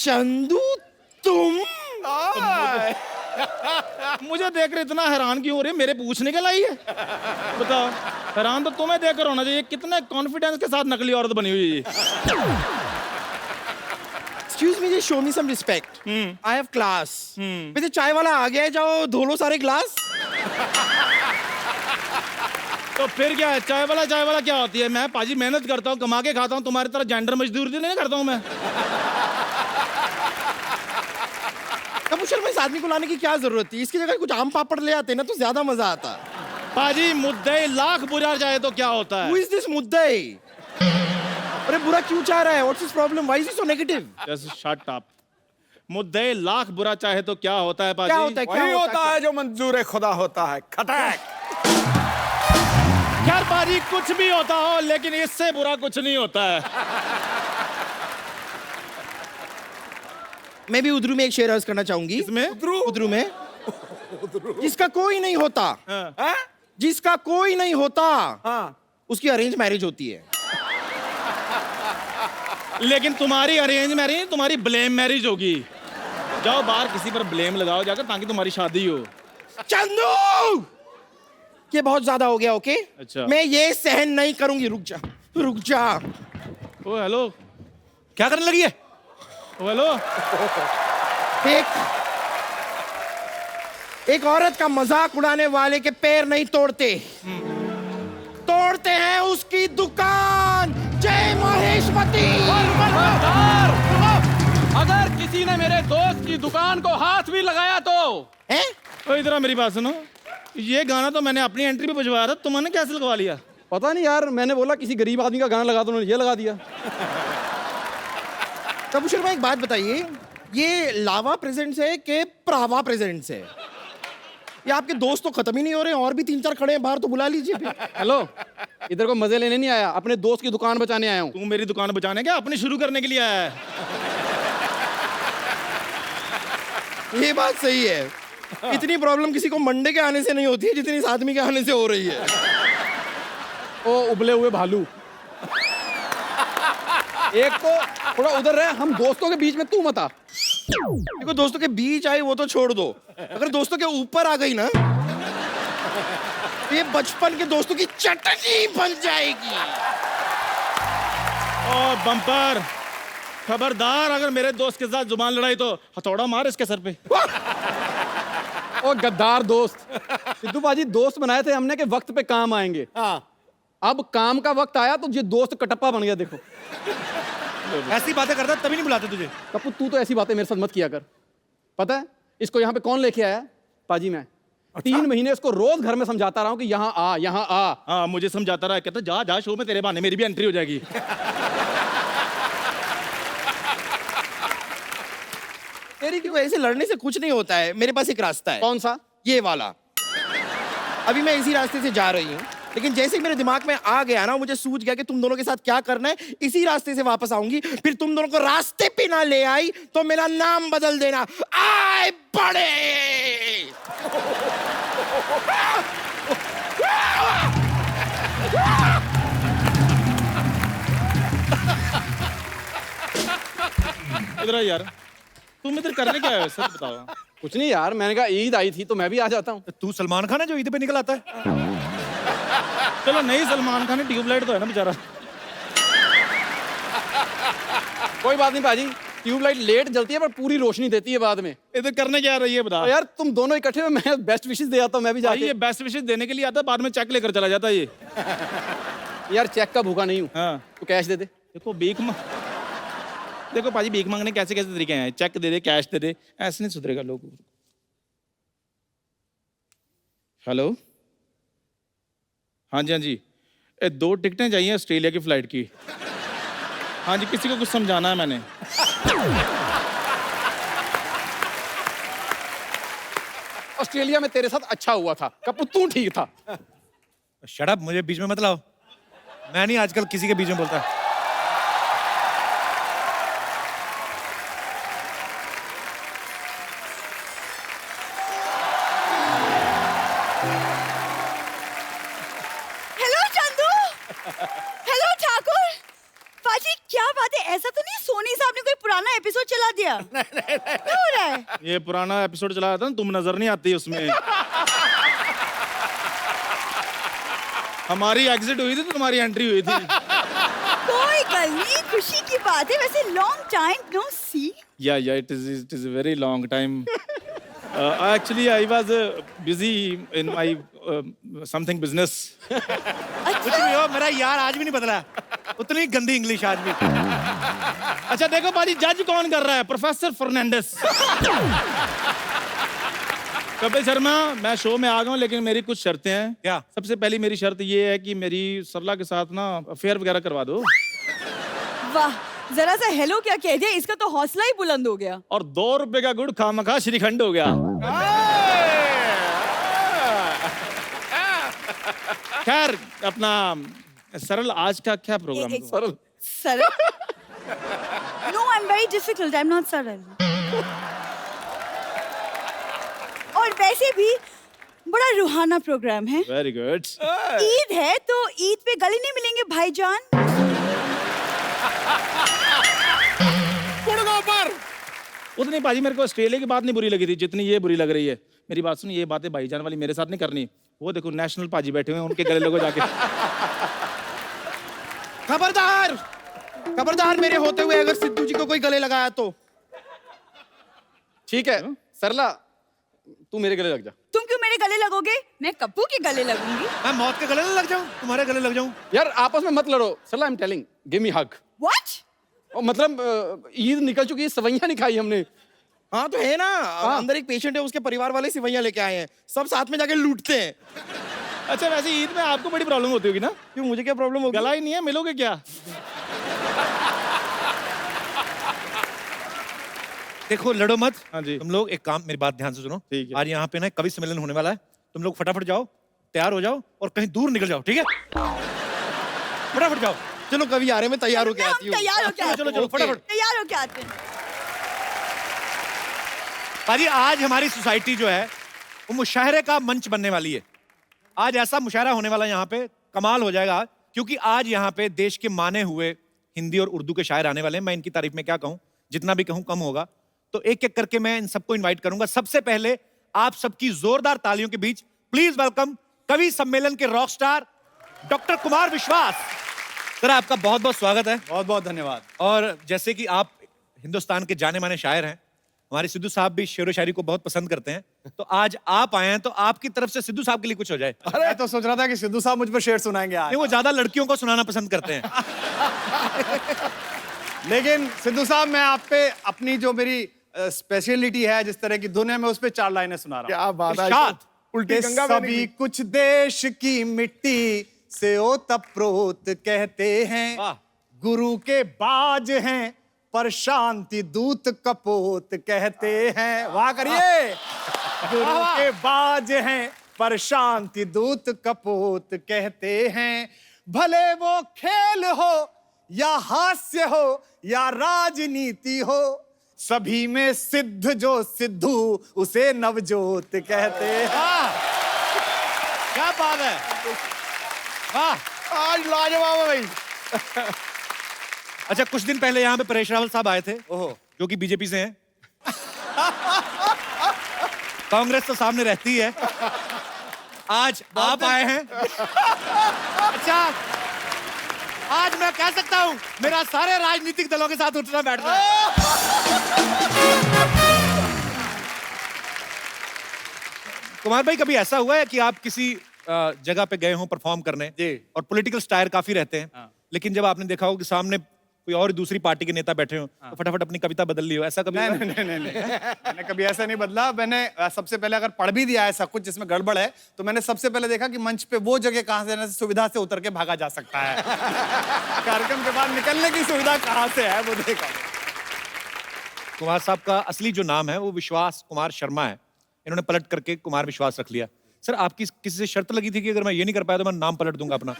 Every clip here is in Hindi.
चंदू तुम मुझे देखकर इतना हैरान क्यों हो रही है? मेरे पूछने के लाई है? बताओ, हैरान तो तुम्हें देखकर होना चाहिए। कितने कॉन्फिडेंस के साथ नकली औरत बनी हुई है। Excuse me, show me some respect. I have class. वैसे चाय वाला आ गया है, जाओ धो लो सारे ग्लास। तो फिर क्या है? चाय वाला क्या होती है? मैं पाजी मेहनत करता हूँ, कमा के खाता हूँ, तुम्हारी तरह जेंडर मजदूरी नहीं करता हूँ मैं। कपूर में इस आदमी को लाने की क्या जरूरत थी? इसकी जगह कुछ आम पापड़ ले आते ना तो ज्यादा मजा आता। पाजी मुद्दे लाख बुरा जाए तो क्या होता है? Who is this मुद्दई? अरे बुरा क्यों चाह रहा है? What's his problem? Why is he so negative? Just shut up. मुद्दे लाख बुरा चाहे तो क्या होता है पाजी? क्या होता है? वही होता है जो मंजूर खुदा होता है। खटैक। यार पाजी कुछ भी होता हो, लेकिन इससे बुरा कुछ नहीं होता है। मैं भी उद्रू में एक शेर अर्ज करना चाहूंगी। इसमें उद्रू में जिसका कोई नहीं होता, हाँ? जिसका कोई नहीं होता, हाँ। उसकी अरेंज मैरिज होती है। लेकिन तुम्हारी अरेंज मैरिज, तुम्हारी ब्लेम मैरिज होगी। जाओ बाहर किसी पर ब्लेम लगाओ जाकर, ताकि तुम्हारी शादी हो। चंदू, ये बहुत ज्यादा हो गया। ओके अच्छा। मैं ये सहन नहीं करूंगी। रुक जा, रुक जा। ओ हेलो, क्या करने लगी है? ओ हेलो। एक औरत का मजाक उड़ाने वाले के पैर नहीं तोड़ते, तोड़ते हैं उसकी दुकान। जय महेशवती। अगर किसी ने मेरे दोस्त की दुकान को हाथ भी लगाया तो हैं? ओ इधर आ, मेरी बात सुनो। ये गाना तो मैंने अपनी एंट्री पे बजवाया था, तुमने कैसे लगवा लिया? पता नहीं यार, मैंने बोला किसी गरीब आदमी का गाना लगा दो, उन्होंने ये लगा दिया। कपूर शर्मा एक बात बताइए, ये लावा प्रेजेंट्स है कि प्रावा प्रेजेंट्स है? ये आपके दोस्त तो खत्म ही नहीं हो रहे, और भी 3-4 खड़े हैं बाहर, तो बुला लीजिए फिर। हेलो, इधर को मजे लेने नहीं आया, अपने दोस्त की दुकान बचाने आया हूँ। तू मेरी दुकान बचाने क्या, अपनी शुरू करने के लिए आया है? ये बात सही है। इतनी प्रॉब्लम किसी को मंडे के आने से नहीं होती है जितनी इस आदमी के आने से हो रही है। ओ उबले हुए भालू, एक तो थोड़ा उधर रहे, हम दोस्तों के बीच में तू मत आ। देखो, दोस्तों के बीच आई वो तो छोड़ दो, अगर दोस्तों के ऊपर आ गई ना, तो ये बचपन के दोस्तों की चटनी बन जाएगी। ओ बम्पर, खबरदार अगर मेरे दोस्त के साथ जुबान लड़ाई तो हथौड़ा मार इसके सर पे। ओ गद्दार दोस्त, सिद्धू बाजी दोस्त बनाए थे हमने के वक्त पे काम आएंगे। हाँ। अब काम का वक्त आया तो ये दोस्त कटप्पा बन गया। देखो ऐसी बातें करता तभी नहीं बुलाते तुझे। कपूर, तू तो ऐसी बातें मेरे साथ मत किया कर। पता है इसको यहाँ पे कौन लेके आया? पाजी मैं। 3 महीने इसको रोज घर में समझाता रहा हूँ कि यहाँ आ, यहाँ आ। हाँ मुझे समझाता रहा, कहता जा जा शो में, तेरे बहाने मेरी भी एंट्री हो जाएगी। तेरी क्यों, ऐसे लड़ने से कुछ नहीं होता है। मेरे पास एक रास्ता है। कौन सा? ये वाला। अभी मैं इसी रास्ते से जा रही हूँ, लेकिन जैसे ही मेरे दिमाग में आ गया ना, मुझे सूझ गया कि तुम दोनों के साथ क्या करना है, इसी रास्ते से वापस आऊंगी। फिर तुम दोनों को रास्ते पे ना ले आई तो मेरा नाम बदल देना। आए बड़े। इधर आ यार, तुम इधर करने क्या आए? सच बताओ। कुछ नहीं यार, मैंने कहा ईद आई थी तो मैं भी आ जाता हूँ। तू सलमान खान है जो ईद पे निकल आता है? चलो नहीं, सलमान खान ट्यूबलाइट तो है ना बेचारा। कोई बात नहीं पाजी, ट्यूबलाइट लेट जलती है पर पूरी रोशनी देती है बाद में। इधर करने क्या रही है बता? तो यार तुम दोनों इकट्ठे में मैं बेस्ट विशेस दे आता हूँ, मैं भी भाई जाके। ये बेस्ट विशेस देने के लिए आता है, बाद में चेक लेकर चला जाता है ये। यार चेक का भूखा नहीं हूँ। हाँ तो कैश दे दे। देखो देखो पाजी, भीख मांगने कैसे कैसे तरीके हैं। चेक दे दे, कैश दे दे, ऐसे नहीं सुधरेगा लोग। हेलो, हाँ जी हाँ जी, 2 टिकटें चाहिए ऑस्ट्रेलिया की फ्लाइट की। हाँ जी, किसी को कुछ समझाना है मैंने। ऑस्ट्रेलिया में तेरे साथ अच्छा हुआ था कपूर, तू ठीक था। शट अप, मुझे बीच में मत लाओ। मैं नहीं आजकल किसी के बीच में बोलता। Hello Chandu, hello Thakur. पाजी क्या बात है, ऐसा तो नहीं सोनी साहब ने कोई पुराना एपिसोड चला दिया? क्या हो रहा है? ये पुराना एपिसोड चलाया था ना, तुम नजर नहीं आती उसमें। हमारी एग्जिट हुई थी तो तुम्हारी एंट्री हुई थी। कोई गल नहीं, खुशी की बात है। वैसे long time no see. Yeah, it is a very long time. Actually, I was busy in my something business. कुछ भी हो, मेरा यार आज भी नहीं बदला, उतनी गंदी इंग्लिश आज भी। अच्छा देखो बाजी, जज कौन कर रहा है? प्रोफेसर फर्नांडिस। कपिल शर्मा, मैं शो में आ गया हूँ, लेकिन मेरी कुछ शर्तें हैं। क्या? सबसे पहली मेरी शर्त ये है कि मेरी सरला के साथ ना अफेयर वगैरह करवा दो। वाह, जरा सा हेलो क्या कह दिया, इसका तो हौसला ही बुलंद हो गया। और 2 रुपए का गुड़ खामखा श्रीखंड हो गया। खैर, अपना सरल, आज का क्या प्रोग्राम है? सरल no, I am very difficult, I am not सरल। और वैसे भी बड़ा रूहाना प्रोग्राम है। Very good. ईद है तो ईद पे गले नहीं मिलेंगे भाईजान? उतनी बाजी मेरे को ऑस्ट्रेलिया की बात नहीं बुरी लगी थी जितनी ये बुरी लग रही है। मेरी बात सुन, ये बातें भाईजान वाली मेरे साथ नहीं करनी। वो देखो नेशनल पाजी बैठे हुए हैं, उनके गले लगो जाके। खबरदार, खबरदार मेरे होते हुए अगर सिद्धू जी को कोई गले लगाया तो। ठीक है सरला, तू मेरे गले लग जा। तुम क्यों मेरे गले लगोगे? मैं कप्पू के गले लगूंगी। मैं मौत के गले न लग जाऊं, तुम्हारे गले लग जाऊं? यार आपस में मत लड़ो। Sarla, I am telling, give me hug. What? मतलब ईद निकल चुकी है, सवैयां नहीं खाई हमने। हाँ तो है ना, अंदर एक पेशेंट है, उसके परिवार वाले सिवैयां लेके आए हैं, सब साथ में जाके लूटते हैं। अच्छा वैसे ईद में आपको बड़ी प्रॉब्लम होती होगी ना? क्यों, मुझे क्या प्रॉब्लम होगी? गला ही नहीं है, मिलोगे क्या? देखो लड़ो मत। हाँ जी। तुम लोग एक काम, मेरी बात ध्यान से सुनो। ठीक है। आज यहाँ पे ना कवि सम्मेलन होने वाला है, तुम लोग फटाफट जाओ, तैयार हो जाओ और कहीं दूर निकल जाओ, ठीक है? फटाफट जाओ। चलो कभी आ रहे, मैं तैयार होके आती हम हूँ। तैयार हो क्या? चलो, चलो, फटाफट। तैयार हो क्या आते हैं? पाजी, आज हमारी सोसाइटी जो है वो मुशायरे का मंच बनने वाली है। आज ऐसा मुशायरा होने वाला है यहाँ पे, कमाल हो जाएगा। क्योंकि आज यहाँ पे देश के माने हुए हिंदी और उर्दू के शायर आने वाले हैं। मैं इनकी तारीफ में क्या कहूँ, जितना भी कहूँ कम होगा। तो एक एक करके मैं इन सबको इनवाइट करूंगा। सबसे पहले आप सबकी जोरदार तालियों के बीच प्लीज वेलकम कवि सम्मेलन के रॉक स्टार डॉक्टर कुमार विश्वास। सर आपका बहुत बहुत स्वागत है। बहुत बहुत धन्यवाद। और जैसे कि आप हिंदुस्तान के जाने माने शायर हैं, हमारे सिद्धू साहब भी शेर व शायरी को बहुत पसंद करते हैं, तो आज आप आए हैं तो आपकी तरफ से सिद्धू साहब के लिए कुछ हो जाए। मैं तो सोच रहा था कि सिद्धू साहब मुझ पर शेर सुनाएंगे आज, नहीं, वो ज्यादा लड़कियों को सुनाना पसंद करते हैं। लेकिन सिद्धू साहब मैं आप पे अपनी जो मेरी स्पेशलिटी है, जिस तरह की धुन है, मैं उस पे 4 लाइनें सुना रहा हूँ। क्या बात है, इरशाद। उल्टी गंगा सभी कुछ देश की मिट्टी से ओतप्रोत कहते हैं, वाह। गुरु के बाज हैं पर शांति दूत कपोत कहते हैं। वाह करिए। गुरु के बाज हैं पर शांति दूत कपोत कहते हैं। भले वो खेल हो या हास्य हो या राजनीति हो, सभी में सिद्ध जो सिद्धू उसे नवजोत कहते हैं। क्या बात है, वाह। आज लाजवाब है भाई। अच्छा, कुछ दिन पहले यहाँ पे परेश रावल साहब आए थे, जो कि बीजेपी से हैं। कांग्रेस तो सामने रहती है। आज आप आए हैं। अच्छा, आज मैं कह सकता हूं मेरा सारे राजनीतिक दलों के साथ उठना बैठना है। कुमार भाई, कभी ऐसा हुआ है कि आप किसी जगह पे गए हो परफॉर्म करने और पॉलिटिकल स्टायर काफी रहते हैं, लेकिन जब आपने देखा हो कि सामने कोई और दूसरी पार्टी के नेता बैठे हो तो फटाफट अपनी कविता बदल ली हो, ऐसा कभी? नहीं, मैंने कभी ऐसा नहीं बदला। मैंने सबसे पहले अगर पढ़ भी दिया ऐसा कुछ जिसमें गड़बड़ है, तो मैंने सबसे पहले देखा कि मंच पे वो जगह कहां से सुविधा से उतर के भागा जा सकता है। कार्यक्रम के बाद निकलने की सुविधा कहां से है वो देखा। कुमार साहब का असली जो नाम है वो विश्वास कुमार शर्मा है, इन्होंने पलट करके कुमार विश्वास रख लिया। सर, आपकी किसी से शर्त लगी थी कि अगर मैं ये नहीं कर पाया तो मैं नाम पलट दूंगा अपना?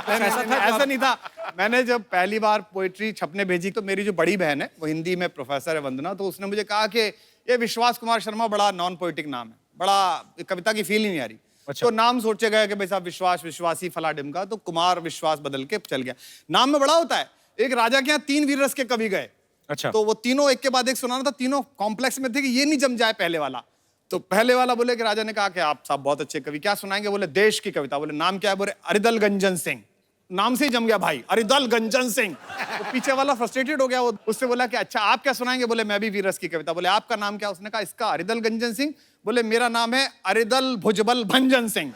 ऐसा नहीं था। मैंने जब पहली बार पोइट्री छपने भेजी तो मेरी जो बड़ी बहन है, वो हिंदी में प्रोफेसर है, वंदना, तो उसने मुझे कहा कि ये विश्वास कुमार शर्मा बड़ा नॉन पोइटिक नाम है, बड़ा कविता की फील ही नहीं आ रही। अच्छा। तो नाम सोचे गए कि भाई साहब विश्वास, विश्वासी, फला डिमका, तो कुमार विश्वास बदल के चल गया। नाम में बड़ा होता है, एक राजा के यहाँ 3 वीर रस के कवि गए। अच्छा। तो वो तीनों एक के बाद एक सुनाना था, तीनों कॉम्प्लेक्स में थे कि ये नहीं जम जाए पहले वाला। तो पहले वाला बोले कि राजा ने कहा कि आप साहब बहुत अच्छे कवि, क्या सुनाएंगे? बोले देश की कविता। बोले नाम क्या है? बोले अरिदल गंजन सिंह। नाम से ही जम गया भाई, अरिदल गंजन सिंह। तो पीछे वाला फ्रस्ट्रेटेड हो गया, वो उससे बोला कि अच्छा आप क्या सुनाएंगे? बोले मैं भी वीर रस की कविता। बोले आपका नाम क्या? उसने कहा इसका अरिदल गंजन सिंह। बोले मेरा नाम है अरिदल भुजबल भंजन सिंह।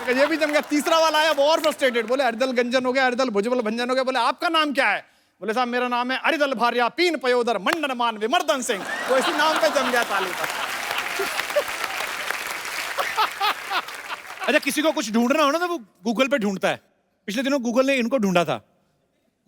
ये भी जम गया। तीसरा वाला आया, वो और फ्रस्ट्रेटेड, बोले अरिदल गंजन हो गया, अरिदल भुजबल भंजन हो गया। बोले आपका नाम क्या है? बोले साहब मेरा नाम है अरिदल भार्या पीन पयोदर मंडन मान विमर्दन सिंह। वो इसी नाम पे जम गया ताली पर। अच्छा, किसी को कुछ ढूंढना हो ना तो वो गूगल पे ढूंढता है। पिछले दिनों गूगल ने इनको ढूंढा था।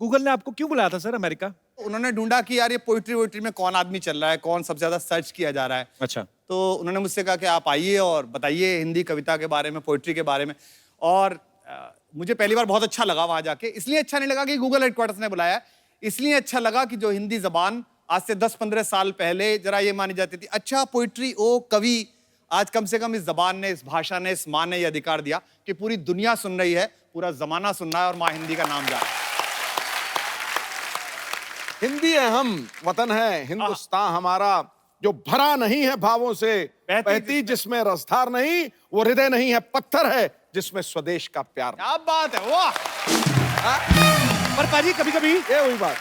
गूगल ने आपको क्यों बुलाया था सर अमेरिका? उन्होंने ढूंढा कि यार ये पोइट्री वोइट्री में कौन आदमी चल रहा है, कौन सबसे ज्यादा सर्च किया जा रहा है। अच्छा। तो उन्होंने मुझसे कहा कि आप आइए और बताइए हिंदी कविता के बारे में, पोइट्री के बारे में। और मुझे पहली बार बहुत अच्छा लगा वहां जाके। इसलिए अच्छा नहीं लगा कि गूगल हेडक्वार्टर्स ने बुलाया, इसलिए अच्छा लगा कि जो हिंदी जबान आज से 10-15 साल पहले जरा ये मानी जाती थी, अच्छा पोइट्री ओ कवि, आज कम से कम इस जबान ने, इस भाषा ने, इस माँ ने ये अधिकार दिया कि पूरी दुनिया सुन रही है, पूरा जमाना सुन रहा है और माँ हिंदी का नाम जा रहा है। हिंदी है हम, वतन है हिंदुस्तान हमारा, जो भरा नहीं है भावों से, बहती जिसमें रसधार नहीं, वो हृदय नहीं है पत्थर है जिसमें स्वदेश का प्यार। क्या बात है, वाह। पर पाजी कभी कभी ये हुई बात।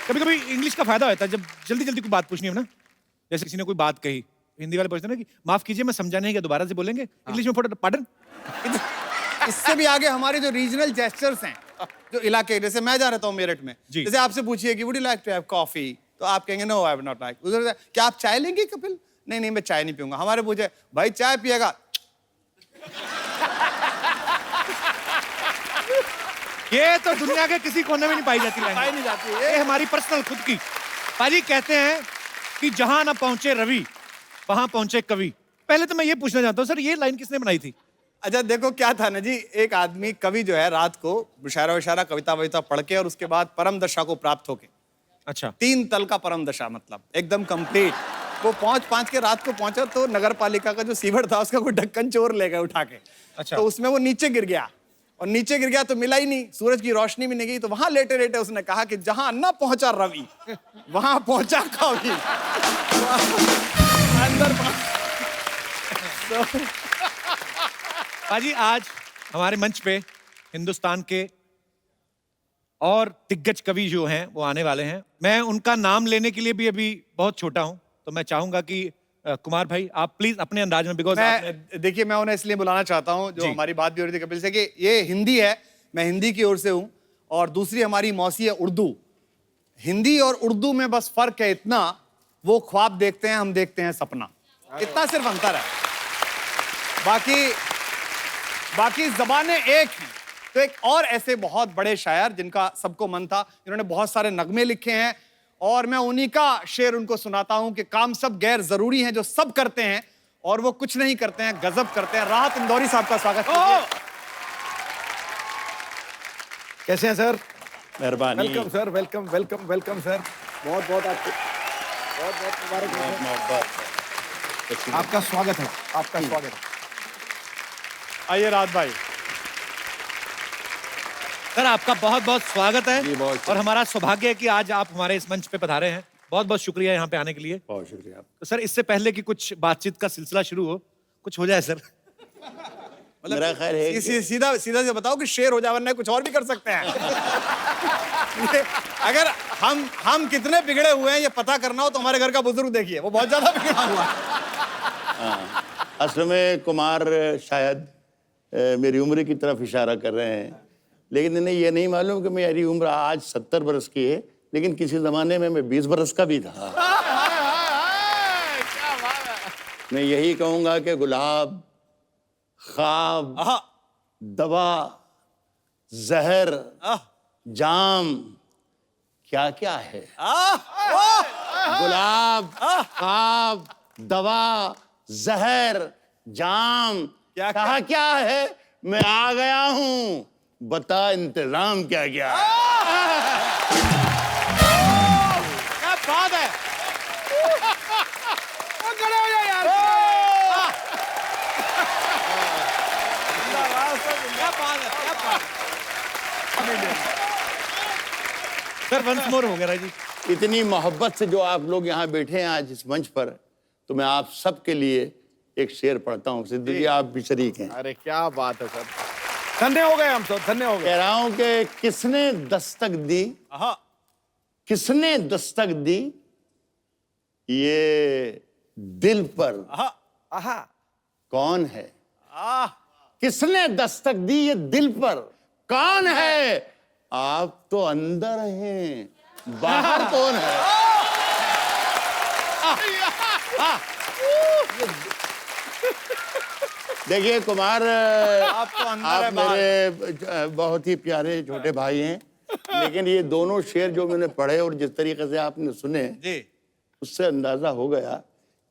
कभी कभी इंग्लिश का फायदा होता है जब जल्दी जल्दी कोई बात पूछनी है ना। जैसे किसी ने कोई बात कही, हिंदी वाले पूछते हैं ना कि माफ कीजिए मैं समझा नहीं, क्या दोबारा से बोलेंगे? इंग्लिश में फटाफट पार्डन। इससे भी आगे हमारे जो रीजनल जेस्चर्स हैं, जो इलाके, जैसे मैं जा रहता हूँ मेरठ में, जी। जैसे आपसे पूछिए कि would you like to have coffee, तो आप कहेंगे no I would not like. उधर क्या आप चाय लेंगे कपिल? नहीं नहीं मैं चाय नहीं पीऊंगा। हमारे पूछे भाई चाय पिएगा? ये तो दुनिया के किसी कोने में नहीं पाई जाती language। पाई नहीं जाती ये हमारी पर्सनल खुद की। पाजी कहते हैं कि जहां ना पहुंचे रवि वहां पहुंचे कवि। पहले तो मैं ये पूछना चाहता हूँ सर, ये लाइन किसने बनाई थी? अच्छा देखो क्या था ना जी, एक आदमी कवि जो है रात को मुशायरा वशायरा कविता वविता पढ़ के और उसके बाद परम दशा को प्राप्त होके, अच्छा। 3 तल का परम दशा मतलब एकदम कंप्लीट, वो पहुंच के रात को पहुंचा तो नगर पालिका का जो सीवर था उसका कोई ढक्कन चोर ले गए उठा के। अच्छा। तो उसमें वो नीचे गिर गया, और नीचे गिर गया तो मिला ही नहीं, सूरज की रोशनी भी नहीं गई। तो वहां लेटे लेटे उसने कहा कि जहां न पहुंचा रवि वहां पहुंचा कवि। अंदर पाजी आज हमारे मंच पे हिंदुस्तान के और दिग्गज कवि जो हैं वो आने वाले हैं। मैं उनका नाम लेने के लिए भी अभी बहुत छोटा हूं, तो मैं चाहूंगा कि कुमार भाई आप प्लीज अपने अंदाज में, बिकॉज देखिए मैं उन्हें इसलिए बुलाना चाहता हूं, जो हमारी बात भी हो रही थी कपिल से कि ये हिंदी है, मैं हिंदी की ओर से हूं, और दूसरी हमारी मौसी है उर्दू। हिंदी और उर्दू में बस फर्क है इतना, वो ख्वाब देखते हैं, हम देखते हैं सपना, इतना सिर्फ अंतर है, बाकी जबानें एक हैं। तो एक और ऐसे बहुत बड़े शायर जिनका सबको मन था, जिन्होंने बहुत सारे नगमे लिखे हैं, और मैं उन्हीं का शेर उनको सुनाता हूं कि काम सब गैर जरूरी हैं जो सब करते हैं और वो कुछ नहीं करते हैं, गजब करते हैं। राहत इंदौरी साहब का स्वागत कीजिए। कैसे हैं सर? मेहरबानी। Welcome sir, welcome welcome welcome sir. बहुत बहुत आपको बहुत बहुत मुबारक हो। आपका स्वागत है, आपका स्वागत है। आइए राहत भाई। सर आपका बहुत बहुत स्वागत है, जी, बहुत और हमारा सौभाग्य है कि आज आप हमारे इस मंच पे पधारे हैं। बहुत बहुत शुक्रिया यहाँ पे आने के लिए। बहुत शुक्रिया। तो सर इससे पहले कि कुछ बातचीत का सिलसिला शुरू हो, कुछ हो जाए सर। मेरा ख्याल है सीधा सीधा से बताओ कि शेर हो जाए, वरना कुछ और भी कर सकते हैं। अगर हम कितने बिगड़े हुए हैं ये पता करना हो तो हमारे घर का बुजुर्ग देखिए, वो बहुत ज्यादा बिगड़ा हुआ है। असल में कुमार शायद मेरी उम्र की तरफ इशारा कर रहे हैं, लेकिन इन्हें ये नहीं मालूम कि मेरी उम्र आज 70 बरस की है, लेकिन किसी जमाने में मैं 20 बरस का भी था। मैं यही कहूंगा कि गुलाब, ख्वाब, दवा, जहर, जाम क्या क्या है। गुलाब, ख्वाब, दवा, जहर, जाम क्या क्या है। मैं आ गया हूं, बता इंतजाम क्या क्या है। क्या बात है। खड़े हो जाओ यार। क्या बात है, क्या बात है। सर वंस मोर हो गया जी। इतनी मोहब्बत से जो आप लोग यहाँ बैठे हैं आज इस मंच पर, तो मैं आप सबके लिए एक शेर पढ़ता हूँ। सिद्धू जी आप भी शरीक हैं। अरे क्या बात है सर, धन्य हो गए हम सब, धन्य हो गए। कह रहा हूँ कि किसने दस्तक दी, किसने दस्तक दी ये दिल पर, कौन है? किसने दस्तक दी ये दिल पर, कौन है? आप तो अंदर हैं, बाहर कौन है? देखिए कुमार, आप तो अंदर है, आप मेरे बहुत ही प्यारे छोटे भाई हैं, लेकिन ये दोनों शेर जो मैंने पढ़े और जिस तरीके से आपने सुने जी। उससे अंदाजा हो गया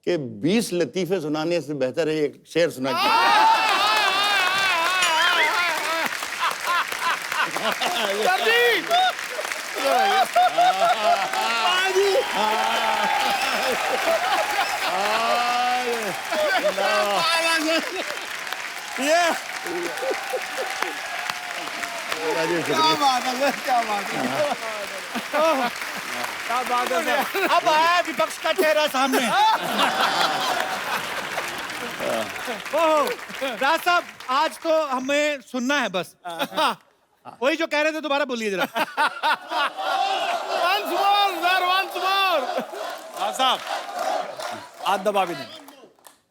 कि 20 लतीफे सुनाने से बेहतर है एक शेर सुना के। क्या बात है सर, क्या बात है, क्या बात है सर। अब आया विपक्ष का चेहरा सामने। ओह, राज साहब आज तो हमें सुनना है बस। वही जो कह रहे थे दोबारा बोलिए जरा। Once more, sir, once more। हाँ साहब, हाथ दबा भी नहीं।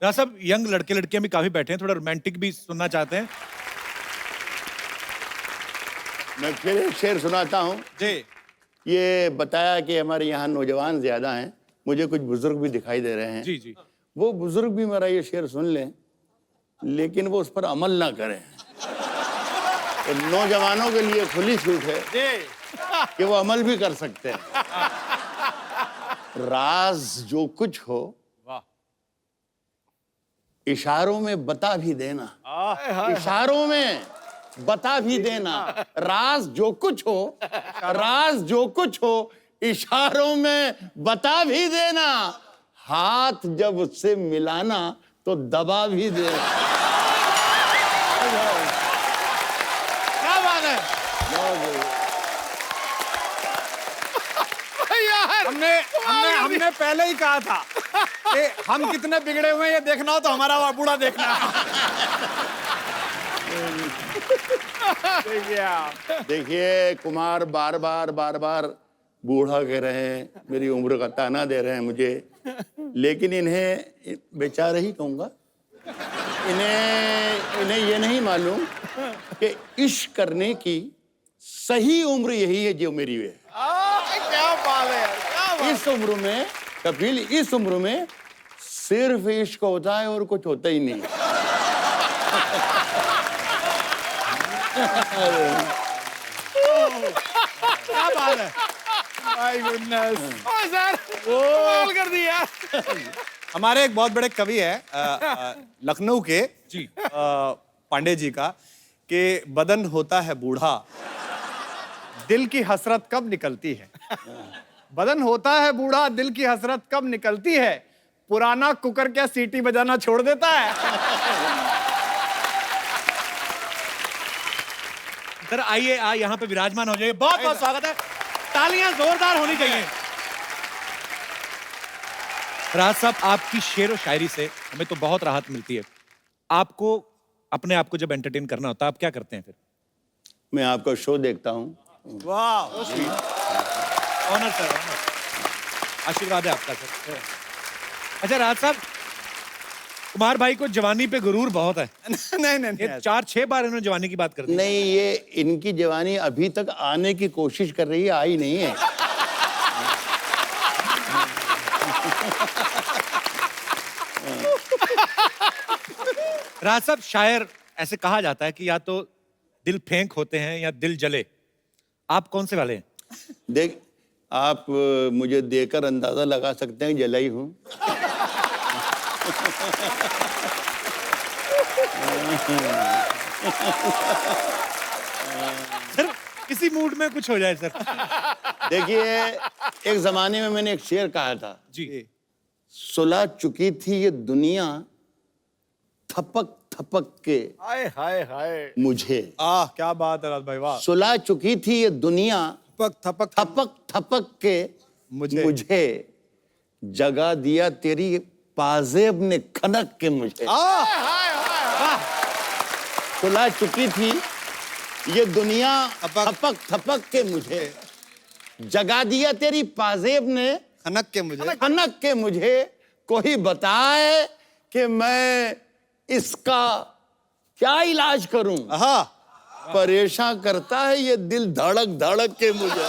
राज साहब यंग लड़के लड़कियां भी काफी बैठे हैं, थोड़ा रोमांटिक भी सुनना चाहते हैं। मैं फिर एक शेर सुनाता हूँ जी। ये बताया कि हमारे यहाँ नौजवान ज्यादा हैं, मुझे कुछ बुजुर्ग भी दिखाई दे रहे हैं। जी जी। वो बुजुर्ग भी मेरा ये शेर सुन लें, लेकिन वो उस पर अमल ना करें। तो नौजवानों के लिए खुली छूट है कि वो अमल भी कर सकते हैं। राज जो कुछ हो इशारों में बता भी देना, इशारों में बता भी देना। राज जो कुछ हो, राज जो कुछ हो इशारों में बता भी देना। हाथ जब उससे मिलाना तो दबा भी देना। क्या बात है। यार हमने पहले ही कहा था कि हम कितने बिगड़े हुए हैं ये देखना हो तो हमारा वो बूढ़ा देखना। देखिए कुमार बार बार बूढ़ा कह रहे हैं, मेरी उम्र का ताना दे रहे हैं मुझे, लेकिन इन्हें बेचारे ही कहूंगा। इन्हें ये नहीं मालूम कि इश्क करने की सही उम्र यही है जो मेरी है। क्या बात है यार, क्या बात। इस उम्र में कपिल, इस उम्र में सिर्फ इश्क होता है और कुछ होता ही नहीं। क्या बात है। My goodness. सर कमाल कर दिया। हमारे एक बहुत बड़े कवि है लखनऊ के जी। पांडे जी का, कि बदन होता है बूढ़ा दिल की हसरत कब निकलती है। बदन होता है बूढ़ा दिल की हसरत कब निकलती है, पुराना कुकर क्या सीटी बजाना छोड़ देता है। सर आइए, यहाँ पे विराजमान हो जाइए। बहुत बहुत स्वागत है, तालियां जोरदार होनी चाहिए। राज साहब आपकी शेर और शायरी से हमें तो बहुत राहत मिलती है। आपको अपने आप को जब एंटरटेन करना होता है आप क्या करते हैं फिर? मैं आपका शो देखता हूँ। वाह, ऑनर सर, ऑनर। आशीर्वाद है आपका सर। अच्छा राज साहब, कुमार भाई को जवानी पे गुरूर बहुत है। नहीं ये 4-6 बार इन्होंने जवानी की बात कर दी। नहीं, ये इनकी जवानी अभी तक आने की कोशिश कर रही है, आई नहीं है। राज साहब शायर ऐसे कहा जाता है कि या तो दिल फेंक होते हैं या दिल जले, आप कौन से वाले हैं? देख, आप मुझे देकर अंदाजा लगा सकते हैं जलाई हूं। सर किसी मूड में कुछ हो जाए सर। देखिए, एक जमाने में मैंने एक शेर कहा था जी। सुलह चुकी थी ये दुनिया थपक थपक के हाय हाय हाय। मुझे। क्या बात है राज भाई, वाह। सुलह चुकी थी ये दुनिया थपक थपक थपक थपक के मुझे। मुझे जगा दिया तेरी पाजेब ने खनक के मुझे। सुला चुकी थी ये दुनिया थपक थपक के मुझे, जगा दिया तेरी पाजेब ने खनक के मुझे। खनक के मुझे। कोई बताए कि मैं इसका क्या इलाज करूं। हाँ परेशान करता है ये दिल धड़क धड़क के मुझे।